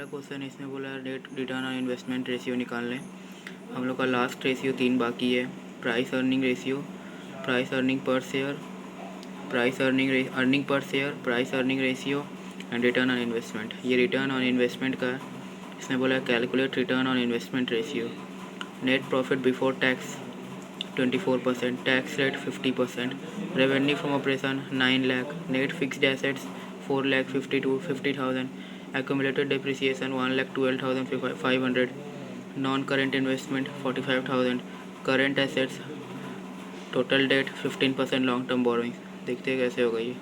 पहला क्वेश्चन इसमें बोला है net return on investment ratio निकालने। हम लोग का लास्ट रेशियो 3 बाकी है। Price earning ratio, price earning per share, price earning per share, price earning ratio and return on investment. ये रिटर्न ऑन इन्वेस्टमेंट का है। इसमें बोला है calculate return on investment ratio. Net profit before tax 24%, tax rate 50%, revenue from operation 9 lakh, net fixed assets 4,52,50,000, accumulated depreciation 1,12,500, non-current investment 45,000, current assets, total debt 15%, long term borrowing। देखते हैं कैसे होगा ये।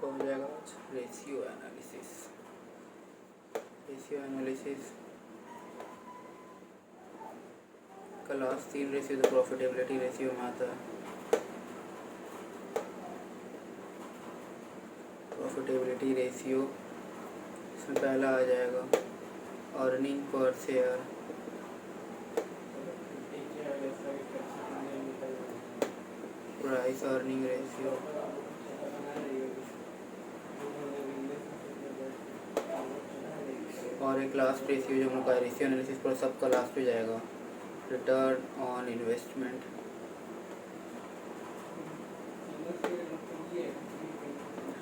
हो जाएगा रेशियो एनालिसिस। रेशियो एनालिसिस का last 3 ratio तो profitability ratio में आता है। प्रॉफिटेबिलिटी रेशियो इसमें पहला आ जाएगा earning per share, price earning ratio, और एक लास्ट रेशियो जो हम लोग का रेशियो एनालिसिस पर सबका लास्ट पे जाएगा return on investment.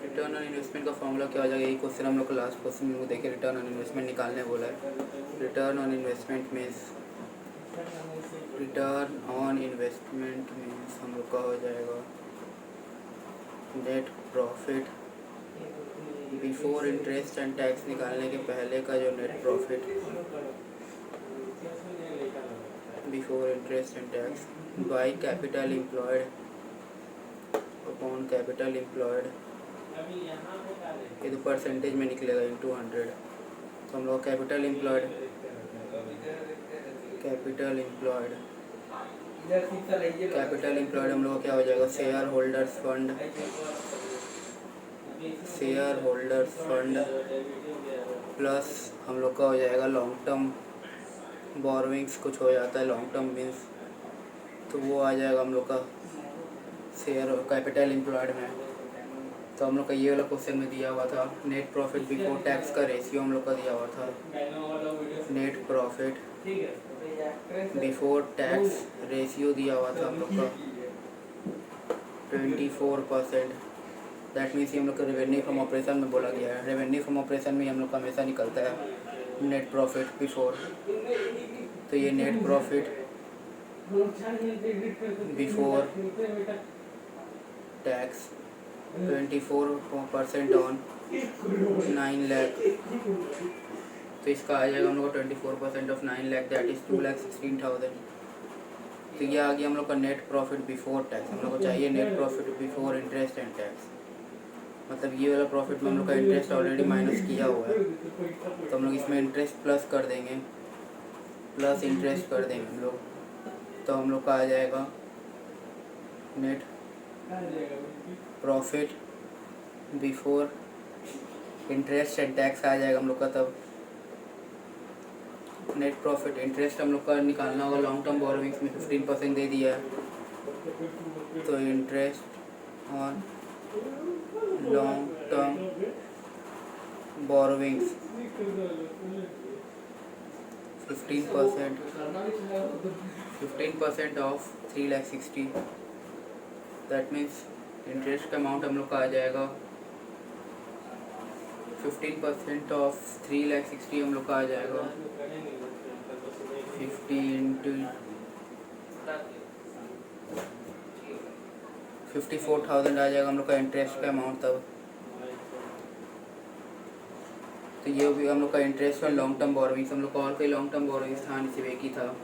Return on investment का फॉर्मूला क्या हो जाएगा? यही क्वेश्चन हम लोग को लास्ट क्वेश्चन में देखिए, रिटर्न ऑन इन्वेस्टमेंट निकालने बोला है। रिटर्न ऑन इन्वेस्टमेंट मीन्स हम लोग का हो जाएगा net profit before interest and tax निकालने के पहले का जो net profit before interest and tax by capital employed upon capital employed, ये तो परसेंटेज में निकलेगा इंटू 100। तो हम लोग कैपिटल एम्प्लॉयड हम लोग क्या हो जाएगा शेयर होल्डर्स फंड प्लस हम लोग का हो जाएगा लॉन्ग टर्म बोरोइंग्स, कुछ हो जाता है लॉन्ग टर्म मीन्स, तो वो आ जाएगा हम लोग का शेयर कैपिटल एम्प्लॉयड में। तो हम लोग का ये वाला क्वेश्चन में दिया हुआ था नेट प्रॉफिट बिफोर टैक्स का रेशियो हम लोग का दिया हुआ था। Net profit before tax ratio दिया हुआ था हम लोग का 24%। दैट मीन्स हम लोग का रेवेन्यू फ्रॉम ऑपरेशन में बोला गया है। रेवेन्यू फ्रॉम ऑपरेशन में हम लोग का हमेशा निकलता है नेट प्रॉफिट बिफोर। तो ये net profit before tax 24% on 9 lakh, तो इसका आ जाएगा हम लोग का 24% ऑफ 9 लाख दैट इज़ 2,16,000। तो ये आ गया हम लोग का नेट प्रॉफिट बिफोर टैक्स। हम लोग को चाहिए net profit before interest and tax, मतलब ये वाला प्रॉफिट में हम लोग का इंटरेस्ट ऑलरेडी माइनस किया हुआ है, तो हम लोग इसमें इंटरेस्ट प्लस कर देंगे, प्लस इंटरेस्ट कर देंगे हम लोग, तो हम लोग का आ जाएगा net profit before interest and tax आ जाएगा हम लोग का। तब नेट प्रॉफिट इंटरेस्ट हम लोग का निकालना होगा, लॉन्ग टर्म बोरोइंग्स में 15% दे दिया है, तो interest on long term borrowings 15% of 3,60,000। That means interest का अमाउंट हम लोग का आ जाएगा 15% ऑफ 3,60,000 हम लोग का आ जाएगा 50 इंटू 54,000 आ जाएगा हम लोग का इंटरेस्ट का अमाउंट तब। तो ये भी हम लोग का इंटरेस्ट और लॉन्ग टर्म बोरोइंग्स, हम लोग का और कोई लॉन्ग टर्म बोरोइंग्स था नहीं, सिर्फ एक ही था,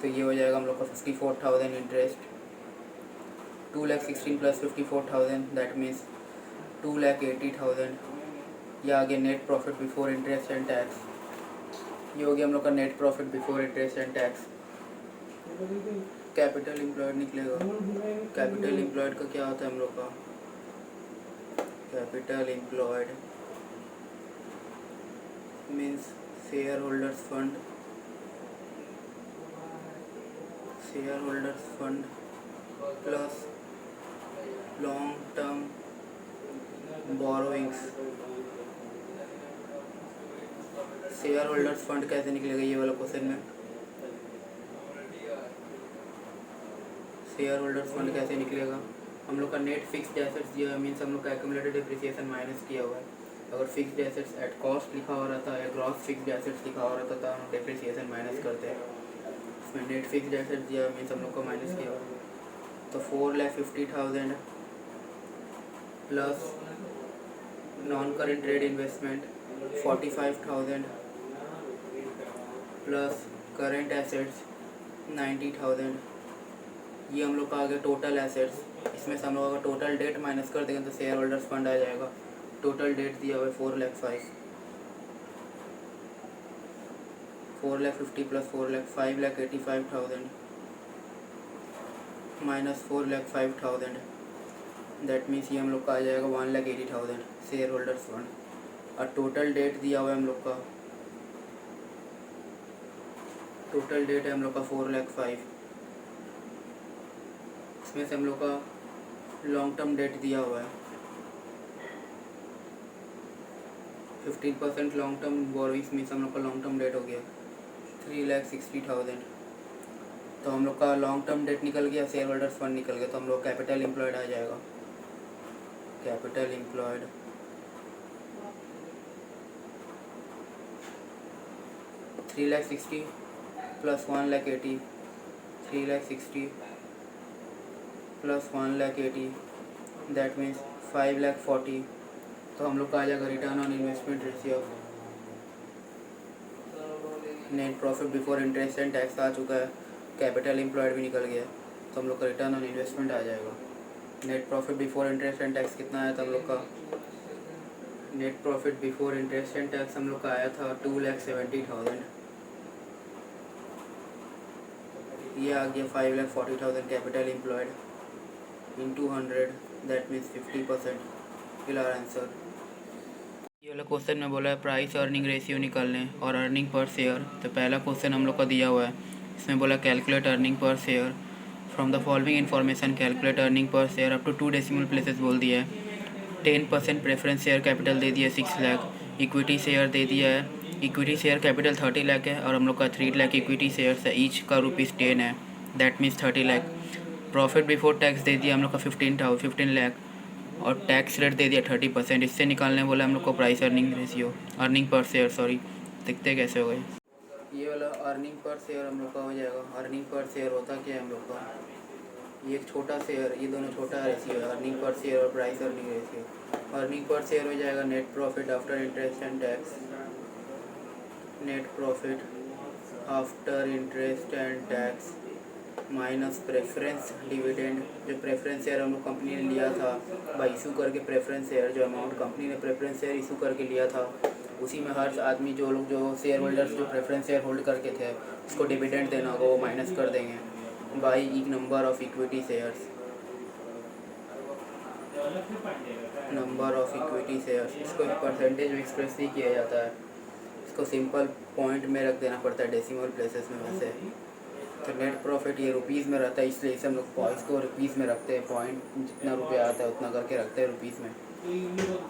तो ये हो जाएगा हम लोग का 54,000 इंटरेस्ट 2,16,000 प्लस 54,000 दैट मीन्स 2,80,000। ये आ गया net profit before interest and tax. ये हो गया हम लोग का net profit before interest and tax. Capital employed निकलेगा। कैपिटल एम्प्लॉयड का क्या होता है हम लोग का? Capital employed means share holders fund plus long term borrowings share holders fund कैसे निकलेगा ये वाला क्वेश्चन में। शेयर होल्डर्स फंड कैसे निकलेगा, हम लोग का नेट फिक्स्ड एसेट्स दिया है, मीन्स हम लोग का एक्यूमुलेटेड डिप्रिसिएशन माइनस किया हुआ है। अगर फिक्स्ड एसेट्स एट कॉस्ट लिखा हो रहता है या ग्रॉस फिक्स्ड एसेट्स लिखा हो रहता तो हम डिप्रिसिएशन माइनस करते हैं। इसमें नेट फिक्स्ड एसेट्स दिया है, मीन्स हम लोग को माइनस किया हुआ है। तो 4,50,000 plus non current trade investment 45,000 plus current assets 90,000, ये हम लोग का आ गया टोटल एसेट्स। इसमें से हम लोग अगर टोटल डेट माइनस कर देंगे तो शेयर होल्डर्स फंड आ जाएगा। टोटल डेट दिया हुआ है 4,50,000 प्लस 4,00,000 5,85,000 माइनस 4,05,000, दैट मीन्स ये हम लोग का आ जाएगा 1,80,000 शेयर होल्डर्स फंड। और टोटल डेट दिया हुआ है हम लोग का, टोटल डेट है हम लोग का 4,05,000। इसमें से हम लोग का लॉन्ग टर्म डेट दिया हुआ है 15% लॉन्ग टर्म बोरोइंग्स, मीन्स हम लोग का लॉन्ग टर्म डेट हो गया 3,60,000। तो हम लोग का लॉन्ग टर्म डेट निकल गया, शेयर होल्डर्स फंड निकल गया, तो हम लोग कैपिटल एम्प्लॉयड आ जाएगा। Capital employed 3,60,000 plus 1,80,000 3,60,000 plus 1,80,000, that means 5,40,000। तो हम लोग का आ जाएगा return on investment ratio. Net profit before interest and tax आ चुका है, कैपिटल एम्प्लॉयड भी निकल गया, तो हम लोग का रिटर्न ऑन इन्वेस्टमेंट आ जाएगा। Net profit before interest and tax कितना आया था हम लोग का, net profit before interest and tax हम लोग का आया था 2,70,000। ये आ गया 5,40,000 capital employed into 100, that means 50%। Fill our answer. ये वाला क्वेश्चन में बोला है प्राइस अर्निंग रेशियो निकालने और अर्निंग पर शेयर। तो पहला क्वेश्चन हम लोग का दिया हुआ है, इसमें बोला calculate earning per share from the following information, calculate earning per share up to 2 decimal places बोल दिया है। 10% प्रेफरेंस शेयर कैपिटल दे दिया है 6 लाख, इक्विटी शेयर दे दिया है, इक्विटी शेयर कैपिटल 30 लाख है और हम लोग का 3 लाख इक्विटी शेयर्स है, ईच का ₹10 है, that means 30 lakh. Profit before tax दे दिया हम लोग का 15 लाख और टैक्स रेट दे दिया 30%। इससे निकालने बोला हम लोग को price earning ratio, earning per share sorry, दिखते कैसे हो गए। ये वाला अर्निंग पर शेयर हम लोग का हो जाएगा। अर्निंग पर शेयर होता क्या है हम लोग का, ये एक छोटा शेयर, ये दोनों छोटा रेशियो है, अर्निंग पर शेयर और price earning ratio. Earning per share हो जाएगा net profit after interest and tax, net profit after interest and tax minus preference dividend. जो प्रेफरेंस शेयर हम लोग कंपनी ने लिया था बाई इशू करके, प्रेफरेंस शेयर जो अमाउंट कंपनी ने प्रेफरेंस शेयर इशू करके लिया था, उसी में हर आदमी जो लोग जो शेयर होल्डर्स जो प्रेफरेंस शेयर होल्ड करके थे उसको डिविडेंड देना होगा, वो माइनस कर देंगे बाई एक number of equity shares, number of equity shares. इसको एक परसेंटेज में एक्सप्रेस ही किया जाता है, इसको सिंपल पॉइंट में रख देना पड़ता है डेसिमल प्लेसेस में वैसे। तो नेट प्रॉफिट ये रुपीज़ में रहता है, इसलिए इसे हम लोग पॉइंट्स को रुपीज़ में रखते हैं, पॉइंट जितना रुपया आता है उतना करके रखते हैं रुपीज़ में।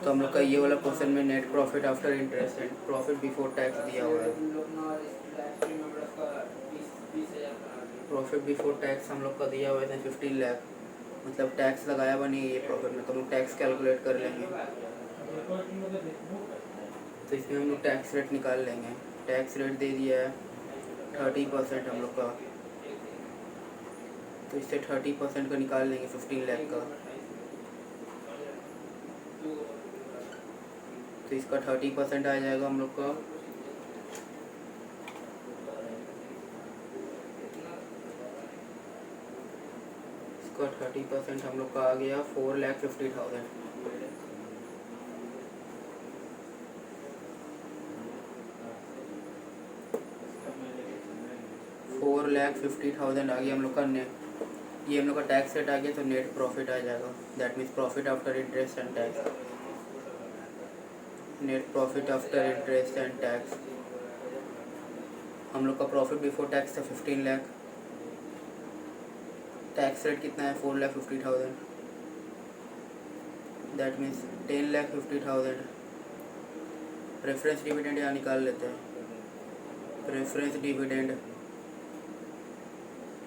तो हम लोग का ये वाला क्वेश्चन में net profit after interest and profit before tax दिया हुआ है। प्रॉफिट बिफोर टैक्स हम लोग का दिया हुआ है 15 लाख, मतलब टैक्स लगाया हुआ नहीं है ये प्रॉफिट में, तो हम लोग टैक्स कैलकुलेट कर लेंगे। तो इसमें हम लोग टैक्स रेट निकाल लेंगे। टैक्स रेट दे दिया है 30% हम लोग का, तो इससे 30% का निकाल लेंगे 15 लाख का। तो इसका 30% आ जाएगा हम लोग का इसका 30% हम लोग का आ गया 4,50,000। 4,50,000 आ गया हम लोग का नेट, ये हम लोग का टैक्स रेट आ गया, तो नेट प्रॉफिट आ जाएगा, that means profit after interest and tax, net profit after interest and tax. हम लोग का प्रॉफिट बिफोर टैक्स था 15 लाख, टैक्स रेट कितना है 4,50,000, दैट मीन्स 10,50,000। रेफरेंस डिविडेंड यहाँ निकाल लेते हैं, प्रेफरेंस डिविडेंड,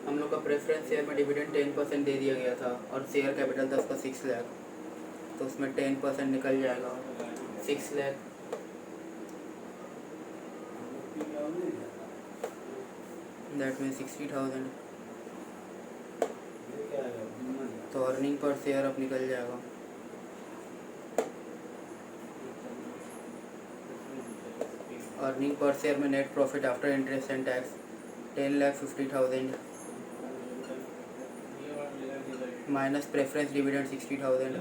हम लोग का प्रेफरेंस शेयर में डिविडेंड 10% दे दिया गया था और शेयर कैपिटल था उसका 6 लाख, तो उसमें 10% निकल जाएगा 6 लाख। That means 60,000। तो अर्निंग पर शेयर अब निकल जाएगा अर्निंग पर शेयर में net profit after interest and tax 10,50,000 minus preference dividend 60,000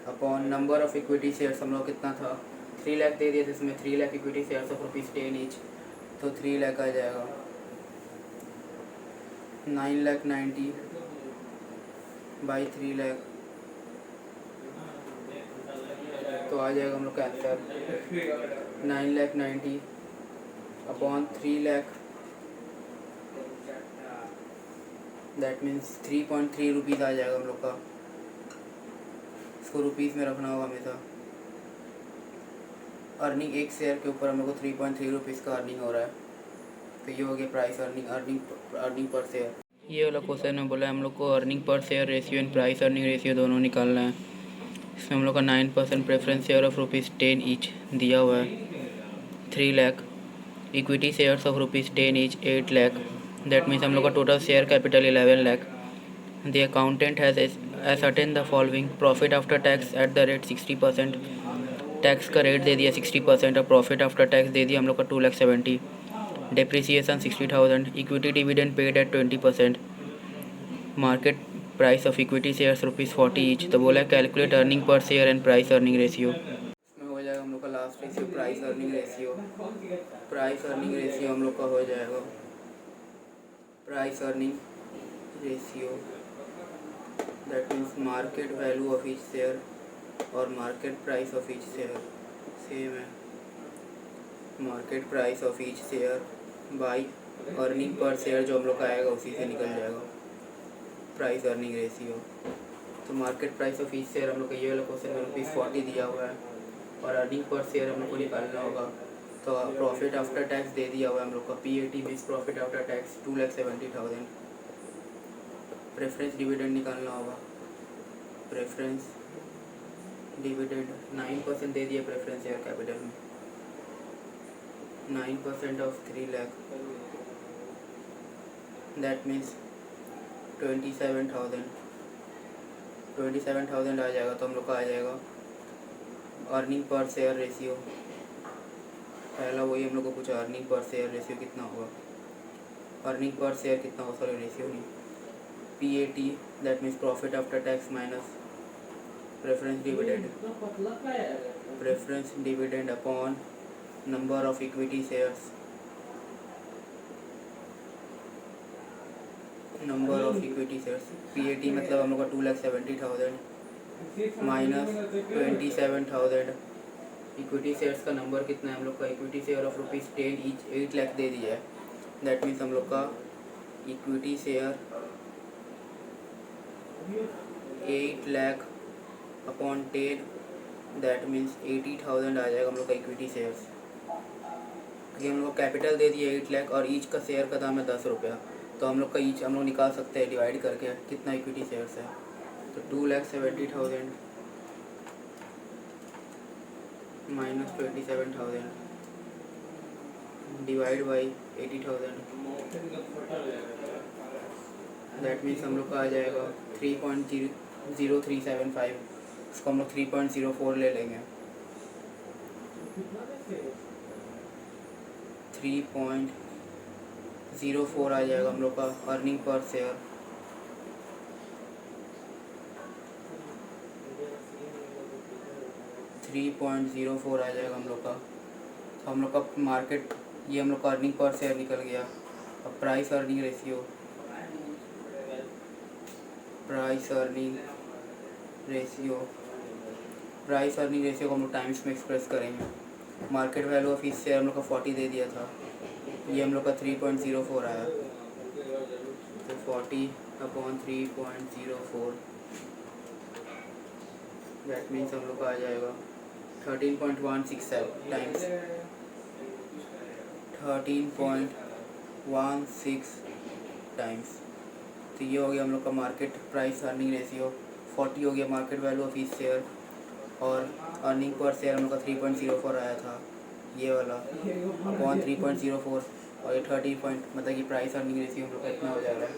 upon number of equity shares हम लोग कितना था 3 लाख दे दिए थे, इसमें 3 lakh equity shares of ₹10 each, तो 3 लाख आ जाएगा 9,90,000 बाई 3 लाख, तो आ जाएगा हम लोग का answer 9,90,000 upon 3 lakh, that means 3.3 rupees आ जाएगा हम लोग का। इसको रुपीज़ में रखना होगा हमेशा। अर्निंग एक शेयर के ऊपर हम लोग को 3.3 रुपीज़ का अर्निंग हो रहा है, तो ये हो गया प्राइस अर्निंग पर शेयर। ये वाला क्वेश्चन में बोला है हम लोग को earning per share ratio and price earning ratio दोनों निकालना है। इसमें हम लोग का 9% प्रेफरेंस शेयर ऑफ ₹10 ईच दिया हुआ है 3 lakh, equity shares of ₹10 each 8 lakh, that means हम लोग का total share capital 11 lakh. The accountant has ascertained the following profit after tax at the rate 60%, tax का रेट दे दिया 60% और प्रॉफिट आफ्टर टैक्स दे दिया हम लोग का 2,70,000, depreciation 60,000, equity dividend paid at 20%, market price of equity shares ₹40 each. तो बोला calculate earning per share and price earning ratio. इसमें हो जाएगा हम लोग का last ratio price earning ratio. Price earning ratio हम लोग का हो जाएगा price earning ratio, that means market value of each share और market price of each share same है, market price of each share by earning per share जो हम लोग का आएगा उसी से निकल जाएगा प्राइस अर्निंग रेशियो। तो market price of each share हम लोग का ये वाला क्वेश्चन में ₹40 दिया हुआ है और अर्निंग पर शेयर हम लोग को निकालना होगा। तो प्रॉफिट आफ्टर टैक्स दे दिया हुआ है हम लोग का PAT means profit after tax 2,70,000। Preference dividend निकालना होगा, प्रेफरेंस डिविडेंड 9% दे दिया प्रेफरेंस शेयर कैपिटल में, 9% ऑफ 3 लाख, दैट मीन्स 27,000 आ जाएगा। तो हम लोग का आ जाएगा अर्निंग पर शेयर रेशियो, पहला वही हम लोग को पूछा अर्निंग पर शेयर रेशियो कितना होगा, अर्निंग पर शेयर कितना हो, सॉरी रेशियो नहीं, PAT that means profit after tax minus preference dividend upon number of equity shares, number of equity shares, PAT मतलब हम लोग का 2,70,000 माइनस 27,000, इक्विटी शेयर्स का नंबर कितना है हम लोग का, equity share of ₹10 each 8 lakh दे दिया है, दैट मीन्स हम लोग का equity share 8 lakh upon 10 that means 80,000 आ जाएगा हम लोग का इक्विटी शेयर्स, क्योंकि हम लोग कैपिटल दे दिया 8 लाख और ईच का शेयर का दाम है 10 रुपया, तो हम लोग का ईच हम लोग निकाल सकते हैं डिवाइड करके कितना इक्विटी शेयर्स है, तो 2,70,000 minus 27,000 divide by 80,000, that means हम लोग का आ जाएगा 3.0375, इसको हम लोग 3.04 ले लेंगे, 3.04 आ जाएगा हम लोग का अर्निंग पर शेयर, $3.04 आ जाएगा हम लोग का। तो हम लोग का मार्केट ये हम लोग का अर्निंग पर शेयर निकल गया। अब प्राइस अर्निंग रेशियो को हम लोग टाइम्स में एक्सप्रेस करेंगे। मार्केट वैल्यू ऑफ इस शेयर हम लोग का 40 दे दिया था, ये हम लोग का 3.04 आया, तो 40/3.04 दैट मीन्स हम लोग का आ जाएगा 13.167 टाइम्स 13.16 टाइम्स। तो ये हो गया हम लोग का मार्केट प्राइस अर्निंग रेशियो। 40 हो गया market value of each share, और अर्निंग पर शेयर हम लोग का 3.04 आया था ये वाला अपॉन 3.04, और ये 30 पॉइंट मतलब कि प्राइस अर्निंग रेशियो हम लोग का इतना हो जा रहा है।